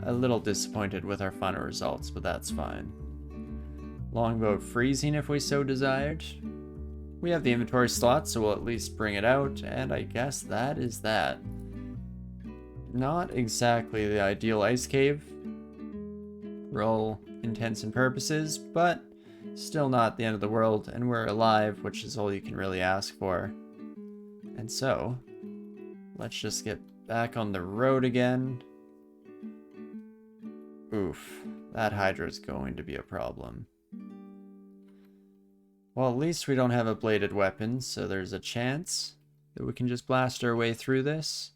a little disappointed with our final results, but that's fine. Longbow freezing if we so desired. We have the inventory slot, so we'll at least bring it out, and I guess that is that. Not exactly the ideal ice cave for all intents and purposes, but still not the end of the world, and we're alive, which is all you can really ask for. And so, let's just get back on the road again. Oof, that Hydra is going to be a problem. Well, at least we don't have a bladed weapon, so there's a chance that we can just blast our way through this.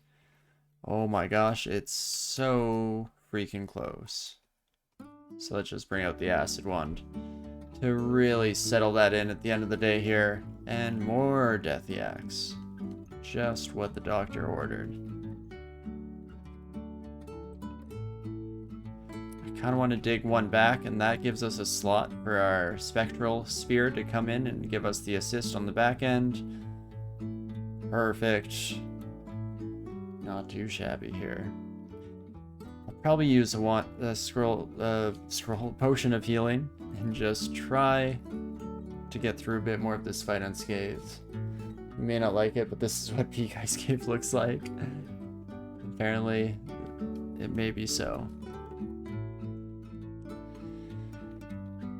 Oh my gosh, it's so freaking close. So let's just bring out the acid wand to really settle that in at the end of the day here. And more death yaks. Just what the doctor ordered. I kind of want to dig one back, and that gives us a slot for our spectral sphere to come in and give us the assist on the back end. Perfect. Not too shabby here. I'll probably use a scroll potion of healing and just try to get through a bit more of this fight unscathed. You may not like it, but this is what peak ice cave looks like. Apparently, it may be so.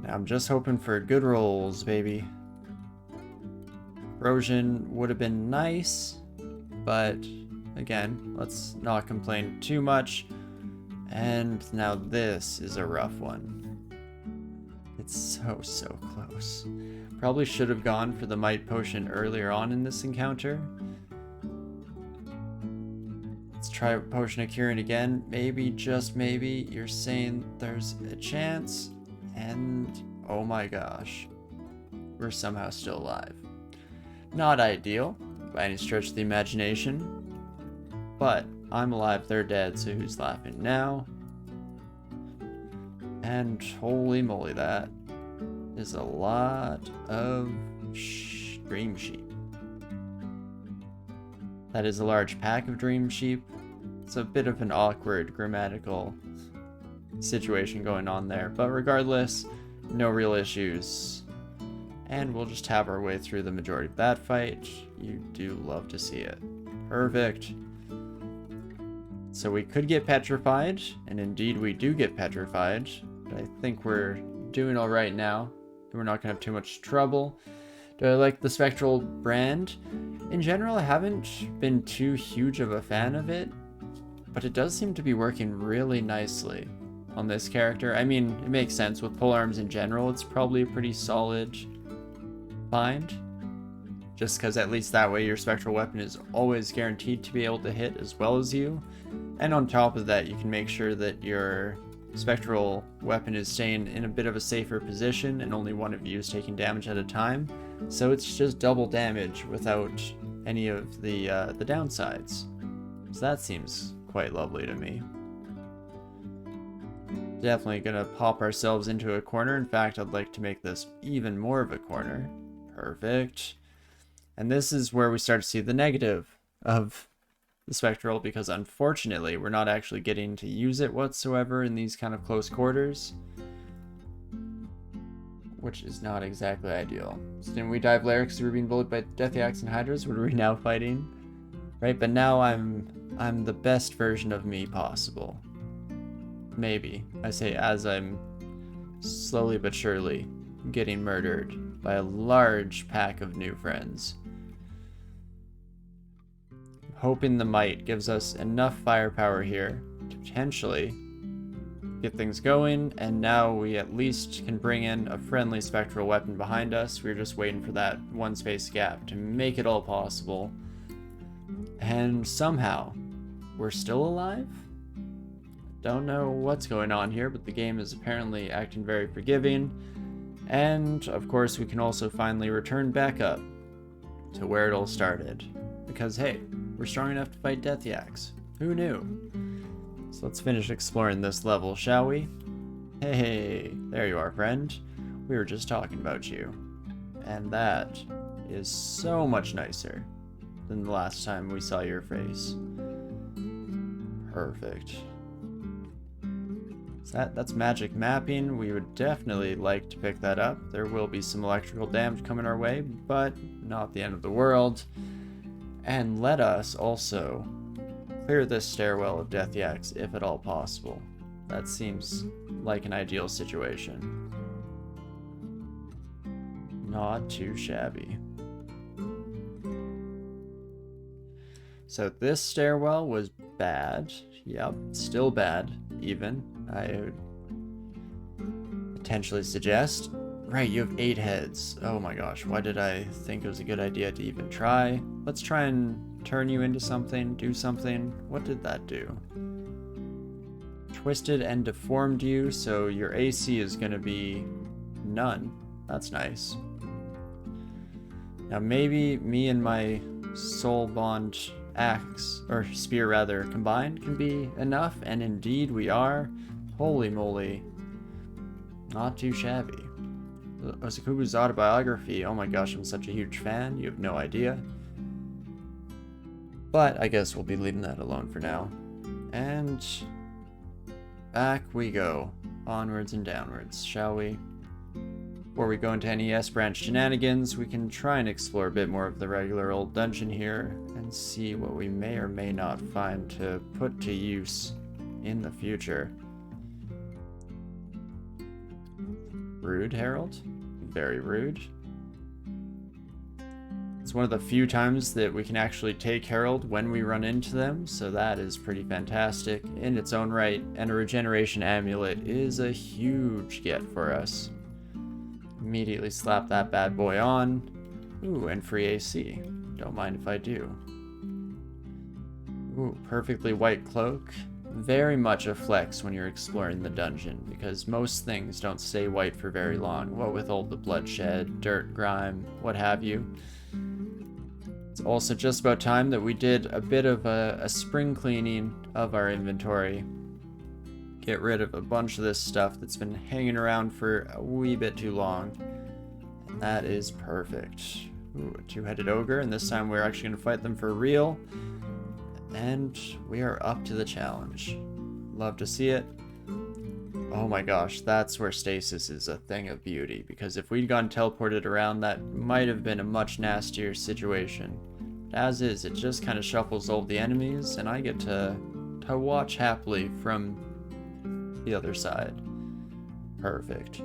Now I'm just hoping for good rolls, baby. Erosion would have been nice, but again, let's not complain too much. And now this is a rough one. It's so close. Probably should have gone for the might potion earlier on in this encounter. Let's try potion of curing again. Maybe, just maybe, you're saying there's a chance. And oh my gosh, we're somehow still alive. Not ideal by any stretch of the imagination, but I'm alive, they're dead, so who's laughing now? And holy moly, that is a lot of dream sheep. That is a large pack of dream sheep. It's a bit of an awkward grammatical situation going on there, but regardless, no real issues. And we'll just have our way through the majority of that fight. You do love to see it. Perfect. So we could get petrified, and indeed we do get petrified, but I think we're doing all right now. We're not gonna have too much trouble. Do I like the spectral brand? In general, I haven't been too huge of a fan of it, but it does seem to be working really nicely on this character. I mean, it makes sense with polearms in general. It's probably a pretty solid find, just because at least that way your spectral weapon is always guaranteed to be able to hit as well as you. And on top of that, you can make sure that your spectral weapon is staying in a bit of a safer position and only one of you is taking damage at a time. So it's just double damage without any of the downsides. So that seems quite lovely to me. Definitely gonna pop ourselves into a corner. In fact, I'd like to make this even more of a corner. Perfect. And this is where we start to see the negative of the spectral, because unfortunately we're not actually getting to use it whatsoever in these kind of close quarters, which is not exactly ideal. So didn't we dive lair because we were being bullied by death yaks and hydras? What are we now fighting? Right, but now I'm the best version of me possible. Maybe. I say as I'm slowly but surely getting murdered by a large pack of new friends. Hoping the might gives us enough firepower here to potentially get things going, and now we at least can bring in a friendly spectral weapon behind us. We're just waiting for that one space gap to make it all possible. And somehow, we're still alive? Don't know what's going on here, but the game is apparently acting very forgiving. And, of course, we can also finally return back up to where it all started. Because, hey, we're strong enough to fight death yaks. Who knew? So let's finish exploring this level, shall we? Hey, there you are, friend. We were just talking about you. And that is so much nicer than the last time we saw your face. Perfect. That's magic mapping. We would definitely like to pick that up. There will be some electrical damage coming our way, but not the end of the world. And let us also clear this stairwell of death yaks if at all possible. That seems like an ideal situation. Not too shabby. So this stairwell was bad. Yep, still bad, even. I would potentially suggest. Right, you have 8 heads. Oh my gosh, why did I think it was a good idea to even try? Let's try and turn you into something, do something. What did that do? Twisted and deformed you, so your AC is going to be none. That's nice. Now maybe me and my soul bond axe, or spear rather, combined can be enough, and indeed we are. Holy moly. Not too shabby. Osakubu's autobiography. Oh my gosh, I'm such a huge fan. You have no idea. But I guess we'll be leaving that alone for now. And back we go. Onwards and downwards, shall we? Before we go into any S-branch shenanigans, we can try and explore a bit more of the regular old dungeon here and see what we may or may not find to put to use in the future. Rude, Herald? Very rude. It's one of the few times that we can actually take Herald when we run into them, so that is pretty fantastic in its own right, and a regeneration amulet is a huge get for us. Immediately slap that bad boy on. Ooh, and free AC. Don't mind if I do. Ooh, perfectly white cloak. Very much a flex when you're exploring the dungeon, because most things don't stay white for very long, what with all the bloodshed, dirt, grime, what have you. It's also just about time that we did a bit of a spring cleaning of our inventory. Get rid of a bunch of this stuff that's been hanging around for a wee bit too long. And that is perfect. Ooh, a 2-headed ogre, and this time we're actually going to fight them for real. And we are up to the challenge. Love to see it. Oh my gosh, that's where stasis is a thing of beauty, because if we'd gone teleported around, that might have been a much nastier situation. But as is, it just kind of shuffles all the enemies, and I get to watch happily from the other side. Perfect.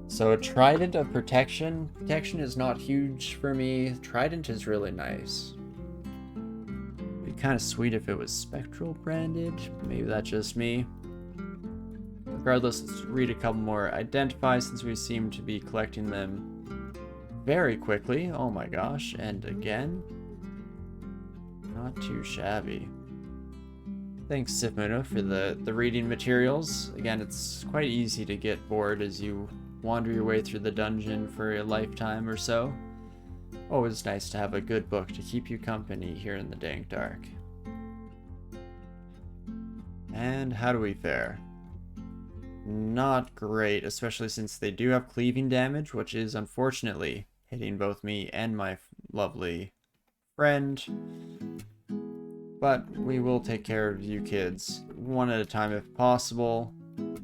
So a trident of protection. Protection is not huge for me. Trident is really nice. It'd be kind of sweet if it was spectral branded. Maybe that's just me. Regardless, let's read a couple more. Identify, since we seem to be collecting them very quickly. Oh my gosh. And again, not too shabby. Thanks, Sifmuna, for the reading materials. Again, it's quite easy to get bored as you wander your way through the dungeon for a lifetime or so. Always nice to have a good book to keep you company here in the dank dark. And how do we fare? Not great, especially since they do have cleaving damage, which is unfortunately hitting both me and my lovely friend. But we will take care of you kids one at a time if possible,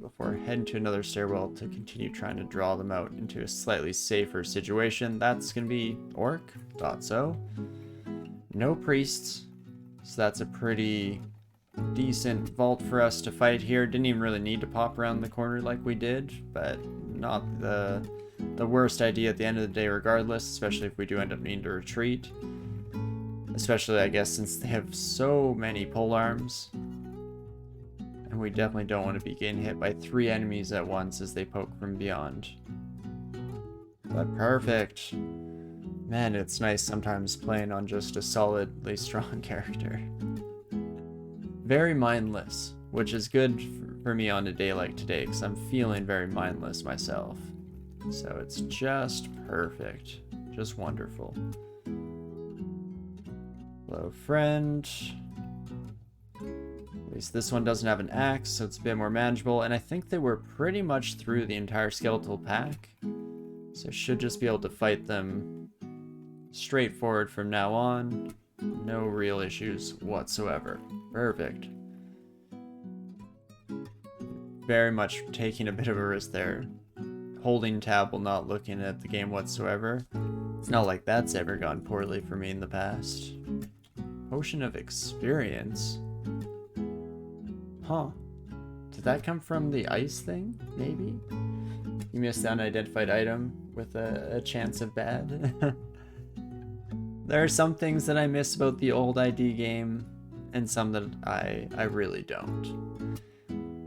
before heading to another stairwell to continue trying to draw them out into a slightly safer situation. That's going to be Orc. Thought so. No priests, so that's a pretty decent vault for us to fight here. Didn't even really need to pop around the corner like we did, but not the worst idea at the end of the day regardless, especially if we do end up needing to retreat. Especially, I guess, since they have so many polearms. And we definitely don't want to be getting hit by 3 enemies at once as they poke from beyond. But perfect. Man, it's nice sometimes playing on just a solidly strong character. Very mindless, which is good for me on a day like today, because I'm feeling very mindless myself. So it's just perfect. Just wonderful. Hello, friend. At least this one doesn't have an axe, so it's a bit more manageable. And I think they were pretty much through the entire skeletal pack. So should just be able to fight them straightforward from now on. No real issues whatsoever. Perfect. very much taking a bit of a risk there. Holding tab while not looking at the game whatsoever. It's not like that's ever gone poorly for me in the past. Potion of experience? Huh. Did that come from the ice thing? Maybe? You missed the unidentified item with a chance of bad. There are some things that I miss about the old ID game, and some that I really don't.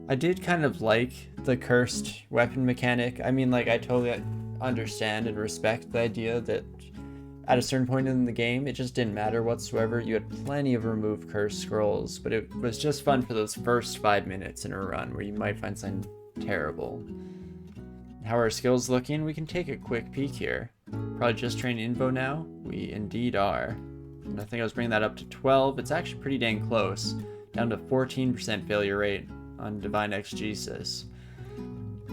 I did kind of like the cursed weapon mechanic. I mean, like, I totally understand and respect the idea that at a certain point in the game, it just didn't matter whatsoever. You had plenty of remove cursed scrolls, but it was just fun for those first 5 minutes in a run where you might find something terrible. How are our skills looking? We can take a quick peek here. Probably just train Invo now? We indeed are. And I think I was bringing that up to 12. It's actually pretty dang close. Down to 14% failure rate on Divine Exegesis.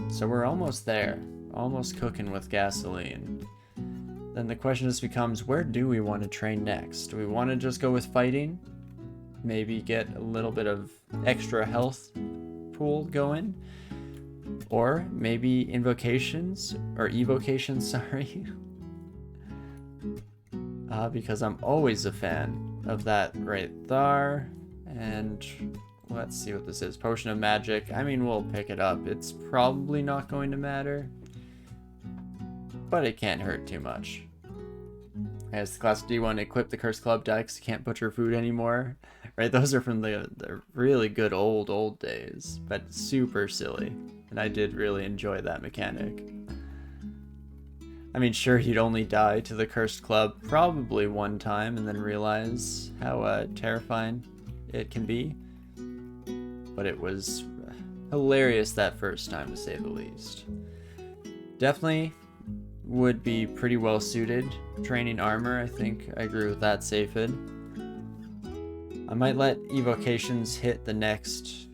So we're almost there. Almost cooking with gasoline. Then the question just becomes, where do we want to train next? Do we want to just go with fighting? Maybe get a little bit of extra health pool going? Or maybe invocations? Or evocations, sorry. Because I'm always a fan of that right there. And let's see what this is. Potion of Magic. I mean, we'll pick it up. It's probably not going to matter. But it can't hurt too much. As the class D1, equip the Cursed Club decks. You can't butcher food anymore. Right, those are from the really good old days. But super silly. And I did really enjoy that mechanic. I mean, sure, you'd only die to the Cursed Club probably one time and then realize how terrifying it can be. But it was hilarious that first time, to say the least. Definitely would be pretty well suited training armor. I think I agree with that, Safid. I might let evocations hit the next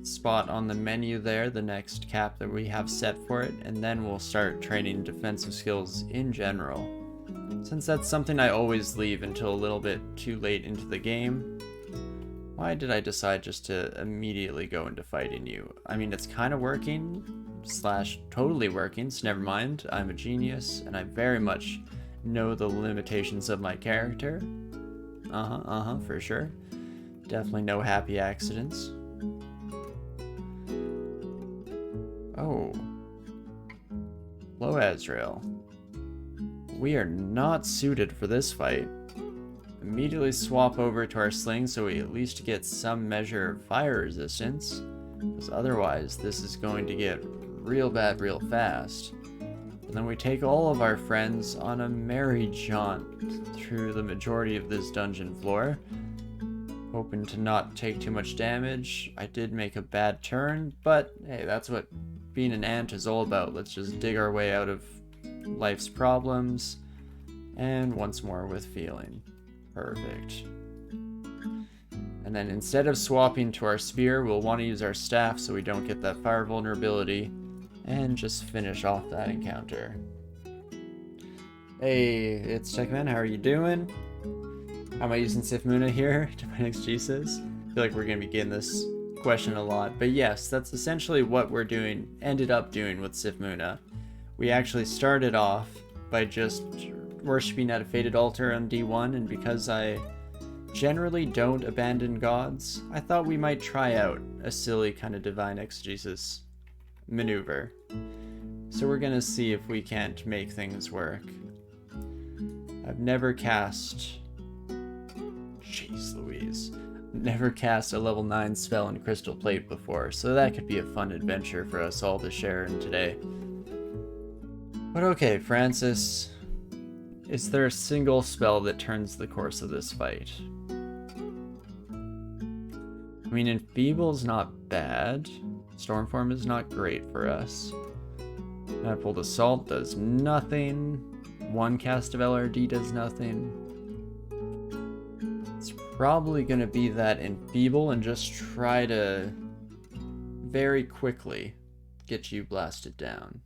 spot on the menu there, the next cap that we have set for it, and then we'll start training defensive skills in general. Since that's something I always leave until a little bit too late into the game, why did I decide just to immediately go into fighting you? I mean, it's kind of working, / totally working, so never mind. I'm a genius, and I very much know the limitations of my character. For sure. Definitely no happy accidents. Oh. Low Azrael. We are not suited for this fight. Immediately swap over to our sling so we at least get some measure of fire resistance, because otherwise this is going to get real bad real fast. And then we take all of our friends on a merry jaunt through the majority of this dungeon floor, hoping to not take too much damage. I did make a bad turn, but hey, that's what being an ant is all about. Let's just dig our way out of life's problems, and once more with feeling. Perfect. And then instead of swapping to our spear, we'll want to use our staff so we don't get that fire vulnerability, and just finish off that encounter. Hey, it's Techman, how are you doing? How am I using Sifmuna here to my next Jesus? I feel like we're going to be getting this question a lot, but yes, that's essentially what we're ended up doing with Sifmuna. We actually started off by just worshipping at a faded altar on D1, and because I generally don't abandon gods, I thought we might try out a silly kind of divine exegesis maneuver. So we're gonna see if we can't make things work. I've never cast... Jeez Louise. Never cast a level 9 spell in Crystal Plate before, so that could be a fun adventure for us all to share in today. But okay, Francis, is there a single spell that turns the course of this fight? I mean, Enfeeble's not bad. Stormform is not great for us. Manifold Assault does nothing. One cast of LRD does nothing. It's probably going to be that Enfeeble and just try to very quickly get you blasted down.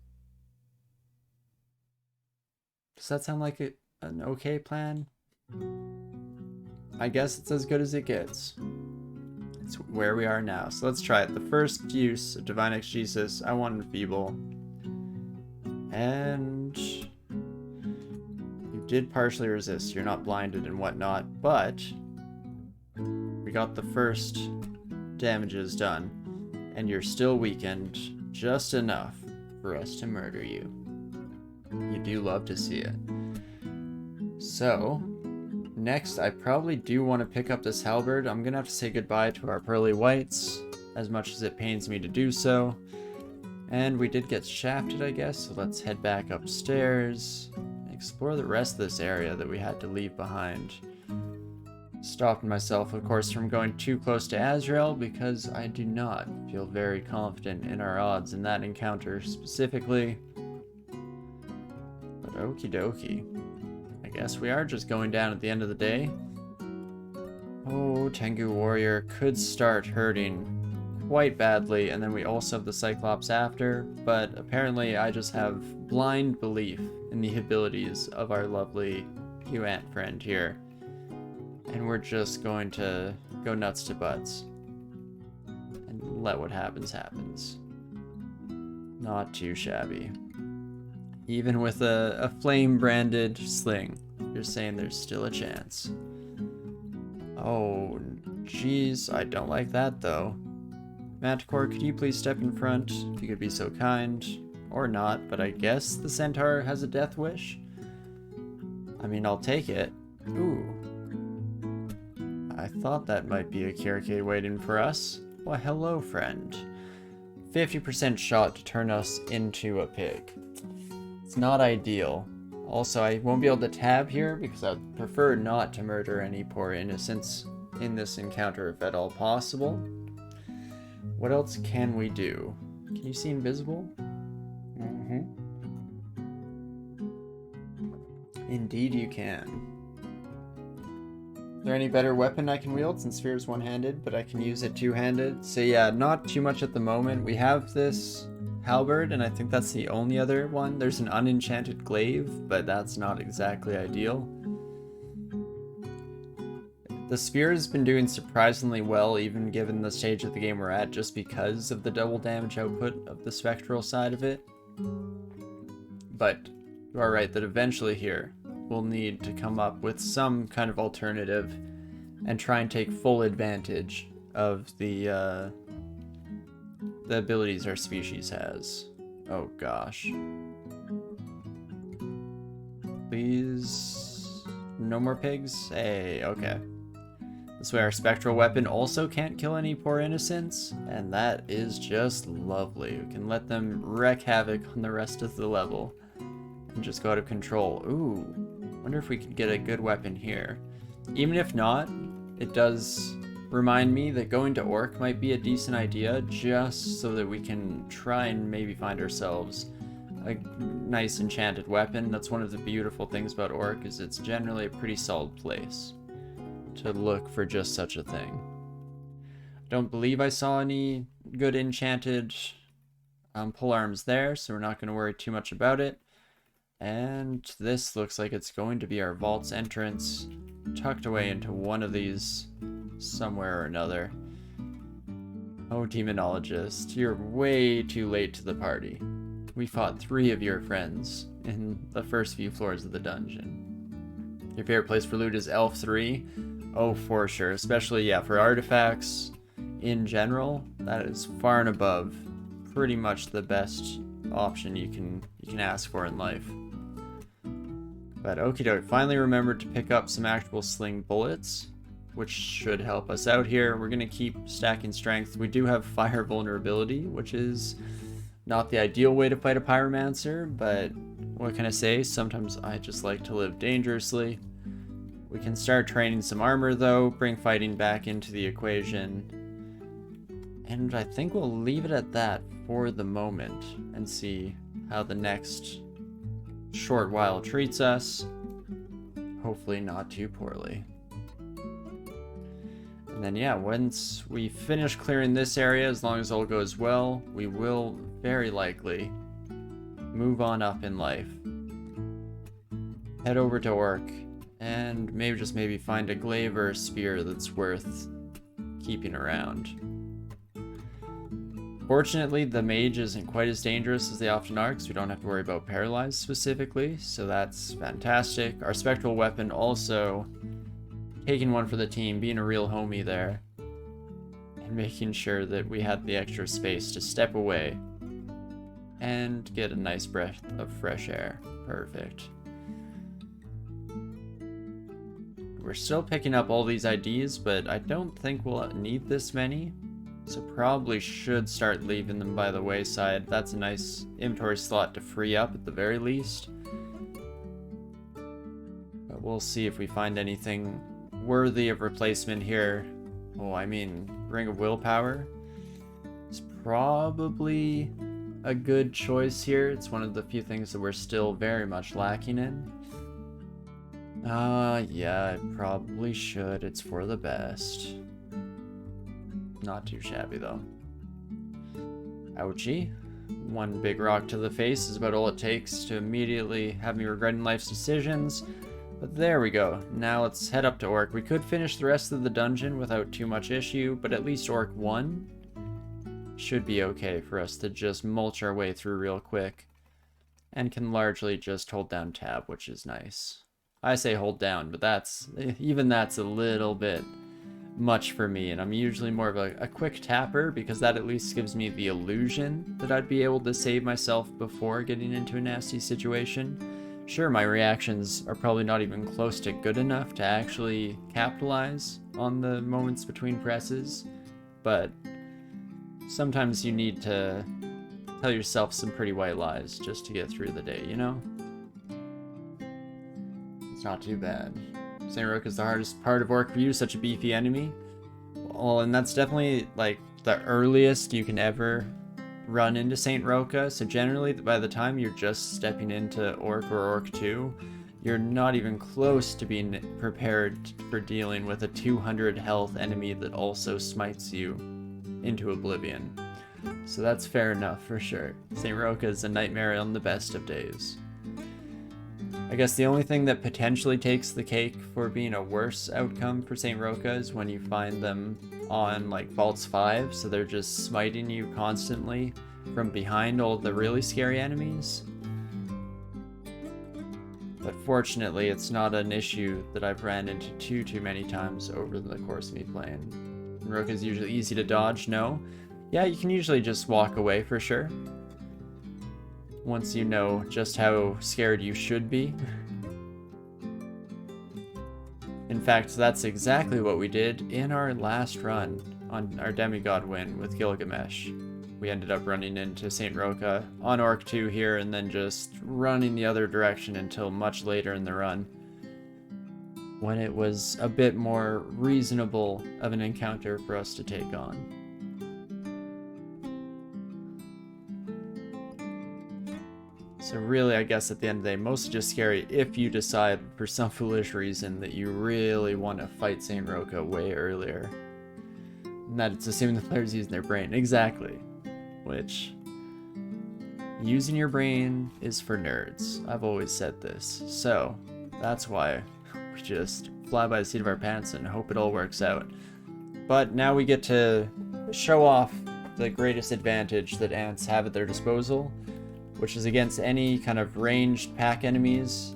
Does that sound like an okay plan? I guess it's as good as it gets. It's where we are now. So let's try it. The first use of Divine Exegesis, I want Enfeeble. And you did partially resist. You're not blinded and whatnot, but we got the first damages done. And you're still weakened just enough for us to murder you. You do love to see it. So, next, I probably do want to pick up this halberd. I'm going to have to say goodbye to our pearly whites, as much as it pains me to do so. And we did get shafted, I guess, so let's head back upstairs and explore the rest of this area that we had to leave behind. Stopping myself, of course, from going too close to Azrael, because I do not feel very confident in our odds in that encounter specifically. But okie dokie. I guess we are just going down at the end of the day. Oh, Tengu Warrior could start hurting quite badly, and then we also have the Cyclops after, but apparently I just have blind belief in the abilities of our lovely Ant friend here. And we're just going to go nuts to butts. And let what happens, happens. Not too shabby. Even with a flame-branded sling, you're saying there's still a chance. Oh, jeez, I don't like that, though. Manticore, could you please step in front, if you could be so kind? Or not, but I guess the centaur has a death wish? I mean, I'll take it. Ooh. I thought that might be a Kirke waiting for us. Well, hello, friend. 50% shot to turn us into a pig. It's not ideal. Also, I won't be able to tab here because I'd prefer not to murder any poor innocents in this encounter if at all possible. What else can we do? Can you see invisible? Indeed you can. Is there any better weapon I can wield since Sphere is one-handed, but I can use it two-handed? So yeah, not too much at the moment. We have this halberd, and I think that's the only other one. There's an unenchanted glaive, but that's not exactly ideal. The Sphere has been doing surprisingly well, even given the stage of the game we're at, just because of the double damage output of the spectral side of it. But you are right that eventually here, we'll need to come up with some kind of alternative and try and take full advantage of the abilities our species has. Oh gosh. Please? No more pigs? Hey, okay. This way our spectral weapon also can't kill any poor innocents, and that is just lovely. We can let them wreak havoc on the rest of the level and just go out of control. Ooh, wonder if we could get a good weapon here. Even if not, it does remind me that going to Orc might be a decent idea, just so that we can try and maybe find ourselves a nice enchanted weapon. That's one of the beautiful things about Orc, is it's generally a pretty solid place to look for just such a thing. I don't believe I saw any good enchanted polearms there, so we're not going to worry too much about it. And this looks like it's going to be our vault's entrance, tucked away into one of these somewhere or another. Oh, Demonologist, you're way too late to the party. We fought 3 of your friends in the first few floors of the dungeon. Your favorite place for loot is Elf 3? Oh, for sure. Especially, yeah, for artifacts in general, that is far and above pretty much the best option you can ask for in life. But okie doke, finally remembered to pick up some actual sling bullets, which should help us out here. We're going to keep stacking strength. We do have fire vulnerability, which is not the ideal way to fight a pyromancer, but what can I say? Sometimes I just like to live dangerously. We can start training some armor though, bring fighting back into the equation. And I think we'll leave it at that for the moment and see how the next short while treats us. Hopefully not too poorly. And then yeah, once we finish clearing this area, as long as all goes well, we will very likely move on up in life. Head over to Orc, and maybe find a glaive or a spear that's worth keeping around. Fortunately, the mage isn't quite as dangerous as they often are, because we don't have to worry about paralyzed specifically, so that's fantastic. Our spectral weapon also taking one for the team, being a real homie there, and making sure that we had the extra space to step away and get a nice breath of fresh air. Perfect. We're still picking up all these IDs, but I don't think we'll need this many. So probably should start leaving them by the wayside. That's a nice inventory slot to free up at the very least. But we'll see if we find anything worthy of replacement here. Oh, I mean, Ring of Willpower is probably a good choice here. It's one of the few things that we're still very much lacking in. Yeah, I probably should. It's for the best. Not too shabby, though. Ouchie. One big rock to the face is about all it takes to immediately have me regretting life's decisions. But there we go. Now let's head up to Orc. We could finish the rest of the dungeon without too much issue, but at least Orc 1 should be okay for us to just mulch our way through real quick. And can largely just hold down tab, which is nice. I say hold down, but even that's a little bit much for me, and I'm usually more of a quick tapper, because that at least gives me the illusion that I'd be able to save myself before getting into a nasty situation. Sure, my reactions are probably not even close to good enough to actually capitalize on the moments between presses, but sometimes you need to tell yourself some pretty white lies just to get through the day, you know? It's not too bad. St. Roque is the hardest part of Orc for you, such a beefy enemy. Well, and that's definitely like the earliest you can ever run into St. Roque, so generally by the time you're just stepping into Orc or Orc 2, you're not even close to being prepared for dealing with a 200 health enemy that also smites you into oblivion. So that's fair enough for sure. St. Roque is a nightmare on the best of days. I guess the only thing that potentially takes the cake for being a worse outcome for St. Roque is when you find them on like Vaults 5, so they're just smiting you constantly from behind all the really scary enemies. But fortunately, it's not an issue that I've ran into too many times over the course of me playing. Roque is usually easy to dodge, no? Yeah, you can usually just walk away for sure, once you know just how scared you should be. In fact, that's exactly what we did in our last run on our demigod win with Gilgamesh. We ended up running into St. Roque on Orc 2 here, and then just running the other direction until much later in the run, when it was a bit more reasonable of an encounter for us to take on. So really, I guess at the end of the day, mostly just scary if you decide for some foolish reason that you really want to fight St. Roque way earlier. And that it's assuming the player's using their brain. Exactly. Which, using your brain is for nerds. I've always said this. So, that's why we just fly by the seat of our pants and hope it all works out. But now we get to show off the greatest advantage that ants have at their disposal, which is against any kind of ranged pack enemies,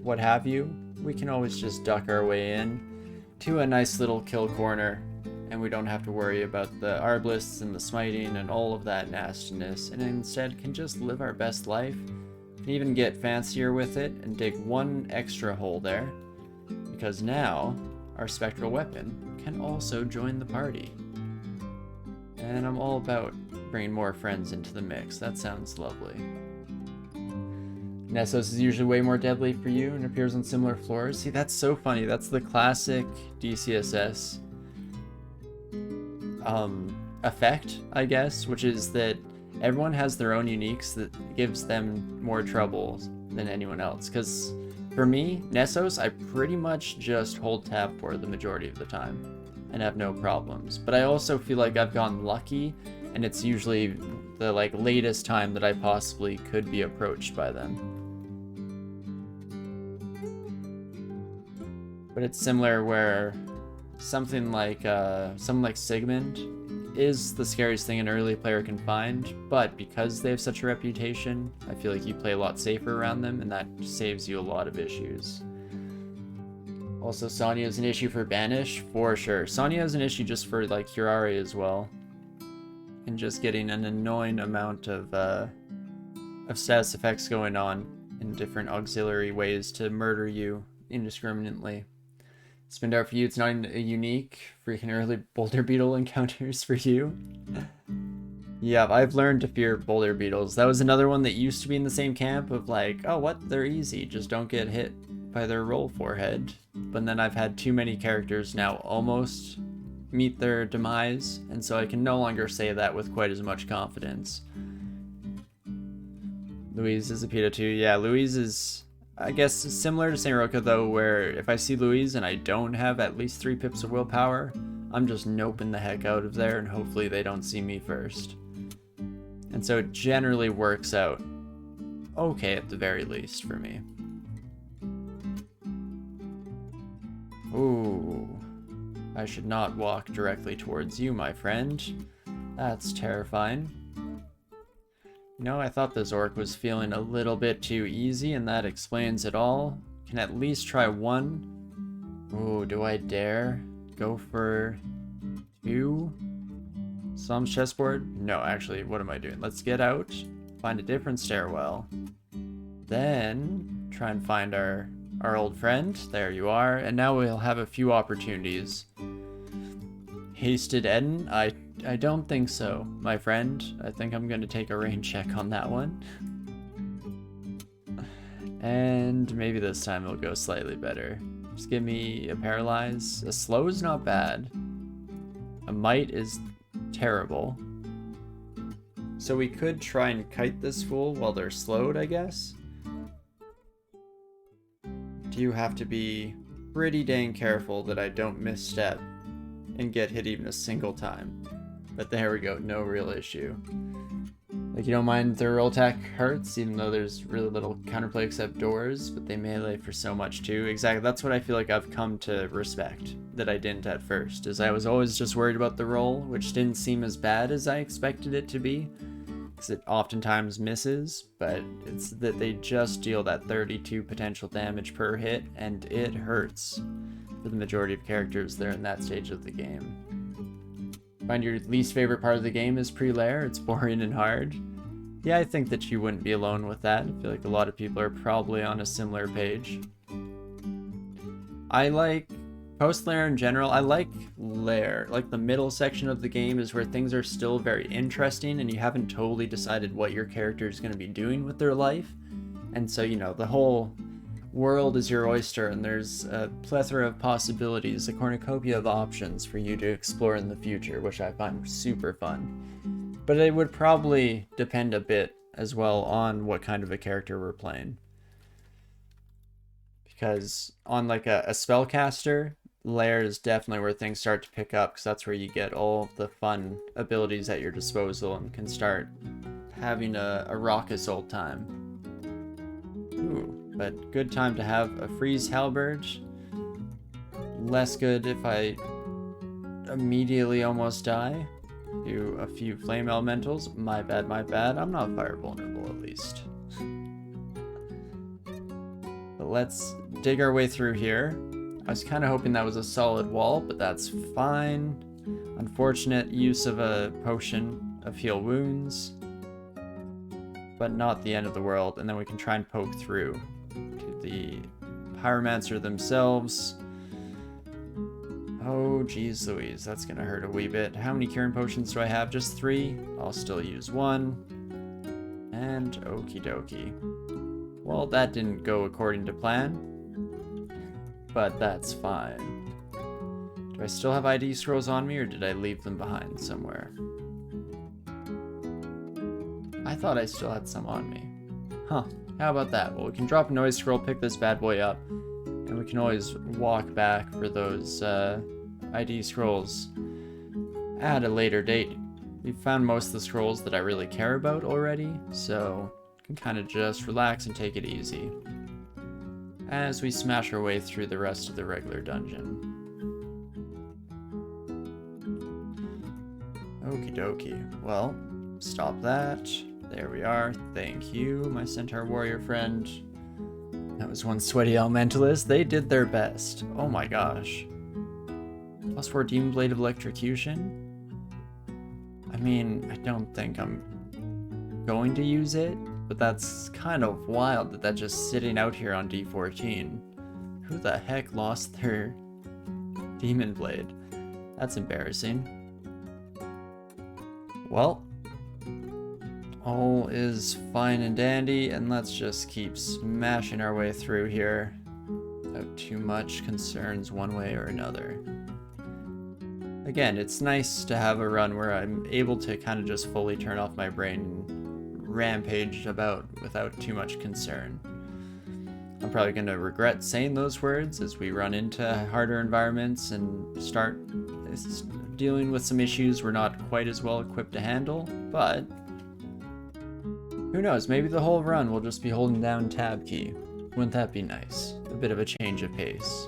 what have you. We can always just duck our way in to a nice little kill corner, and we don't have to worry about the arbalists and the smiting and all of that nastiness, and instead can just live our best life, and even get fancier with it and dig one extra hole there, because now our spectral weapon can also join the party. And I'm all about bringing more friends into the mix. That sounds lovely. Nessos is usually way more deadly for you and appears on similar floors. See, that's so funny. That's the classic DCSS effect, I guess, which is that everyone has their own uniques that gives them more trouble than anyone else. Because for me, Nessos, I pretty much just hold tab for the majority of the time and have no problems. But I also feel like I've gotten lucky, and it's usually the latest time that I possibly could be approached by them. But it's similar where something like Sigmund is the scariest thing an early player can find, but because they have such a reputation, I feel like you play a lot safer around them, and that saves you a lot of issues. Also, Sonya is an issue for Banish, for sure. Sonya is an issue just for, like, Hirare as well. And just getting an annoying amount of status effects going on in different auxiliary ways to murder you indiscriminately. It's been dark for you. It's not a unique freaking early boulder beetle encounters for you. Yeah, I've learned to fear boulder beetles. That was another one that used to be in the same camp of like, oh, what? They're easy. Just don't get hit by their roll forehead. But then I've had too many characters now almost meet their demise, and so I can no longer say that with quite as much confidence. Louise is a PETA too. Yeah, Louise is, I guess, similar to Senroka though, where if I see Louise and I don't have at least 3 pips of willpower, I'm just noping the heck out of there, and hopefully they don't see me first. And so it generally works out okay at the very least for me. Ooh, I should not walk directly towards you, my friend. That's terrifying. You know, I thought this orc was feeling a little bit too easy, and that explains it all. Can at least try 1. Ooh, do I dare go for 2? Psalm's chessboard? No, actually, what am I doing? Let's get out, find a different stairwell, then try and find our old friend. There you are. And now we'll have a few opportunities. Hasted Eden? I don't think so, my friend. I think I'm going to take a rain check on that one. And maybe this time it'll go slightly better. Just give me a paralyze. A slow is not bad. A might is terrible. So we could try and kite this fool while they're slowed, I guess. You have to be pretty dang careful that I don't misstep and get hit even a single time. But there we go, no real issue. Like, you don't mind their roll attack hurts, even though there's really little counterplay except doors, but they melee for so much too. Exactly, that's what I feel like I've come to respect, that I didn't at first, is I was always just worried about the roll, which didn't seem as bad as I expected it to be. Because it oftentimes misses, but it's that they just deal that 32 potential damage per hit, and it hurts for the majority of characters there in that stage of the game. Find your least favorite part of the game is pre-lair. It's boring and hard. Yeah, I think that you wouldn't be alone with that. I feel like a lot of people are probably on a similar page. I like post-lair in general. I like lair. Like, the middle section of the game is where things are still very interesting and you haven't totally decided what your character is going to be doing with their life. And so, you know, the whole world is your oyster and there's a plethora of possibilities, a cornucopia of options for you to explore in the future, which I find super fun. But it would probably depend a bit as well on what kind of a character we're playing. Because on like a spellcaster, lair is definitely where things start to pick up, because that's where you get all of the fun abilities at your disposal and can start having a raucous old time. Ooh, but good time to have a freeze halberd. Less good if I immediately almost die. Do a few flame elementals. My bad, my bad. I'm not fire vulnerable at least. But let's dig our way through here. I was kind of hoping that was a solid wall, but that's fine. Unfortunate use of a potion of heal wounds, but not the end of the world. And then we can try and poke through to the pyromancer themselves. Oh, geez Louise, that's gonna hurt a wee bit. How many curing potions do I have? Just 3? I'll still use 1. And okie dokie. Well, that didn't go according to plan, but that's fine. Do I still have ID scrolls on me, or did I leave them behind somewhere? I thought I still had some on me. Huh, how about that? Well, we can drop a noise scroll, pick this bad boy up, and we can always walk back for those ID scrolls at a later date. We've found most of the scrolls that I really care about already, so can kind of just relax and take it easy as we smash our way through the rest of the regular dungeon. Okie dokie. Well, stop that. There we are. Thank you, my Centaur warrior friend. That was one sweaty elementalist. They did their best. Oh my gosh. +4 Demon Blade of Electrocution? I mean, I don't think I'm going to use it, but that's kind of wild that that's just sitting out here on D14. Who the heck lost their Demon Blade? That's embarrassing. Well, all is fine and dandy, and let's just keep smashing our way through here without too much concerns one way or another. Again, it's nice to have a run where I'm able to kind of just fully turn off my brain and rampage about without too much concern. I'm probably going to regret saying those words as we run into harder environments and start dealing with some issues we're not quite as well equipped to handle, but who knows, maybe the whole run will just be holding down tab key. Wouldn't that be nice? A bit of a change of pace.